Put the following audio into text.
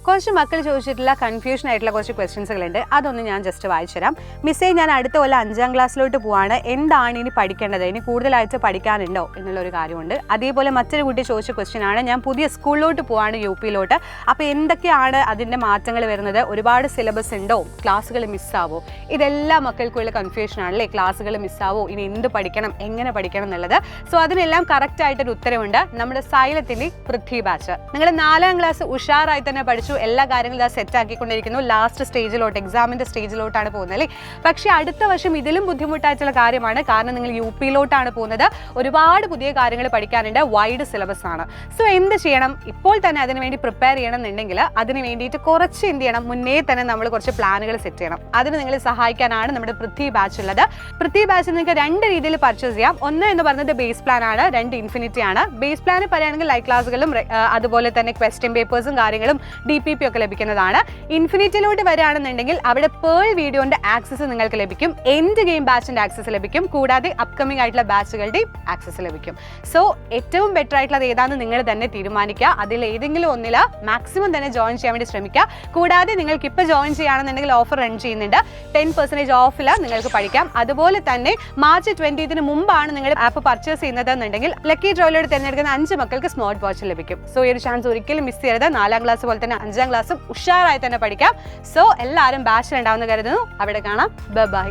കുറച്ച് മക്കൾ ചോദിച്ചിട്ടുള്ള കൺഫ്യൂഷൻ ആയിട്ടുള്ള കുറച്ച് ക്വസ്റ്റ്യൻസുകളുണ്ട്. അതൊന്ന് ഞാൻ ജസ്റ്റ് വായിച്ചു തരാം. മിസ്സേ, ഞാൻ അടുത്ത കൊല്ലം 5ാം ക്ലാസ്സിലോട്ട് പോവാണ്. എന്താണ് ഇനി പഠിക്കേണ്ടത്? ഇനി കൂടുതലായിട്ട് പഠിക്കാനുണ്ടോ എന്നുള്ളൊരു കാര്യമുണ്ട്. അതേപോലെ മറ്റൊരു കുട്ടി ചോദിച്ച ക്വസ്റ്റ്യൻ ആണ്, ഞാൻ പുതിയ സ്കൂളിലോട്ട് പോവാണ്, UP-ലോട്ട്. അപ്പോൾ എന്തൊക്കെയാണ് അതിൻ്റെ മാറ്റങ്ങൾ വരുന്നത്? ഒരുപാട് സിലബസ് ഉണ്ടോ? ക്ലാസ്സുകൾ മിസ്സാവോ? ഇതെല്ലാം മക്കൾക്കുള്ള കൺഫ്യൂഷൻ ആണല്ലേ. ക്ലാസ്സുകൾ മിസ്സാവോ? ഇനി എന്ത് പഠിക്കണം, എങ്ങനെ പഠിക്കണം എന്നുള്ളത്. സോ അതിനെല്ലാം കറക്റ്റായിട്ടൊരു ഉത്തരവുണ്ട് നമ്മുടെ സൈലത്തിൻ്റെ പൃഥ്വി ബാച്ച്. നിങ്ങൾ 4ാം ക്ലാസ് ഉഷാറായി തന്നെ പഠിച്ചു, എല്ലാ കാര്യങ്ങളും സെറ്റ് ആക്കിക്കൊണ്ടിരിക്കുന്നു. ലാസ്റ്റ് സ്റ്റേജിലോട്ട്, എക്സാമിൻ്റെ സ്റ്റേജിലോട്ടാണ് പോകുന്നത് അല്ലേ. പക്ഷേ അടുത്ത വർഷം ഇതിലും ബുദ്ധിമുട്ടായിട്ടുള്ള കാര്യമാണ്. കാരണം നിങ്ങൾ UP-ലോട്ടാണ് പോകുന്നത്. ഒരുപാട് പുതിയ കാര്യങ്ങൾ പഠിക്കാനുണ്ട്. വൈഡ് സിലബസ് ആണ്. സോ എന്ത് ചെയ്യണം? ഇപ്പോൾ തന്നെ അതിനുവേണ്ടി പ്രിപ്പയർ ചെയ്യണം എന്നുണ്ടെങ്കിൽ അതിന് വേണ്ടിയിട്ട് കുറച്ച് എന്ത് ചെയ്യണം, മുന്നേ തന്നെ നമ്മൾ കുറച്ച് പ്ലാനുകൾ സെറ്റ് ചെയ്യണം. അതിന് നിങ്ങളെ സഹായിക്കാനാണ് നമ്മുടെ പൃഥ്വി ബാച്ച് ഉള്ളത്. പൃഥ്വി ബാച്ച് നിങ്ങൾക്ക് 2 രീതിയിൽ പർച്ചേസ് ചെയ്യാം. ഒന്ന് എന്ന് പറയുന്നത് ബേസ് പ്ലാൻ ആണ്, 2 ഇൻഫിനിറ്റി ആണ്. ബേസ് പ്ലാൻ പറയുകയാണെങ്കിൽ ലൈവ് ക്ലാസ്സുകളും അതുപോലെ തന്നെ ക്വസ്റ്റ്യൻ പേപ്പേഴ്സും കാര്യങ്ങളും DPP ഒക്കെ ലഭിക്കുന്നതാണ്. ഇൻഫിനിറ്റിയിലോട്ട് വരികയാണെന്നുണ്ടെങ്കിൽ അവിടെ പേൾ വീഡിയോന്റെ ആക്സസ് നിങ്ങൾക്ക് ലഭിക്കും, എൻഡ് ഗെയിം ബാച്ചിന്റെ ആക്സസ് ലഭിക്കും, കൂടാതെ അപ്കമിംഗ് ആയിട്ടുള്ള ബാച്ചുകളുടെയും ആക്സസ് ലഭിക്കും. സോ ഏറ്റവും ബെറ്റർ ആയിട്ടുള്ളത് ഏതാണെന്ന് നിങ്ങൾ തന്നെ തീരുമാനിക്കുക. അതിൽ ഏതെങ്കിലും ഒന്നിൽ മാക്സിമം തന്നെ ജോയിൻ ചെയ്യാൻ വേണ്ടി ശ്രമിക്കുക. കൂടാതെ നിങ്ങൾക്ക് ഇപ്പോൾ ജോയിൻ ചെയ്യുകയാണെന്നുണ്ടെങ്കിൽ ഓഫർ റൺ ചെയ്യുന്നുണ്ട്. 10% ഓഫിൽ നിങ്ങൾക്ക് പഠിക്കാം. അതുപോലെ തന്നെ മാർച്ച് 20ന് മുമ്പാണ് നിങ്ങൾ ആപ്പ് പർച്ചേസ് ചെയ്യുന്നത് എന്നുണ്ടെങ്കിൽ ലക്കി ഡ്രോയിലൂടെ തിരഞ്ഞെടുക്കുന്ന 5 മക്കൾക്ക് സ്മാർട്ട് വാച്ച് ലഭിക്കും. സോ ഈ ഒരു ചാൻസ് ഒരിക്കലും മിസ് ചെയ്യരുത്. 4ാം ക്ലാസ് പോലെ തന്നെ 5ാം ക്ലാസ്സും ഉഷാറായി തന്നെ പഠിക്കാം. സോ എല്ലാവരും ബാച്ചിൽ ഉണ്ടാവുമെന്ന് കരുതുന്നു. അവിടെ കാണാം. ബൈ.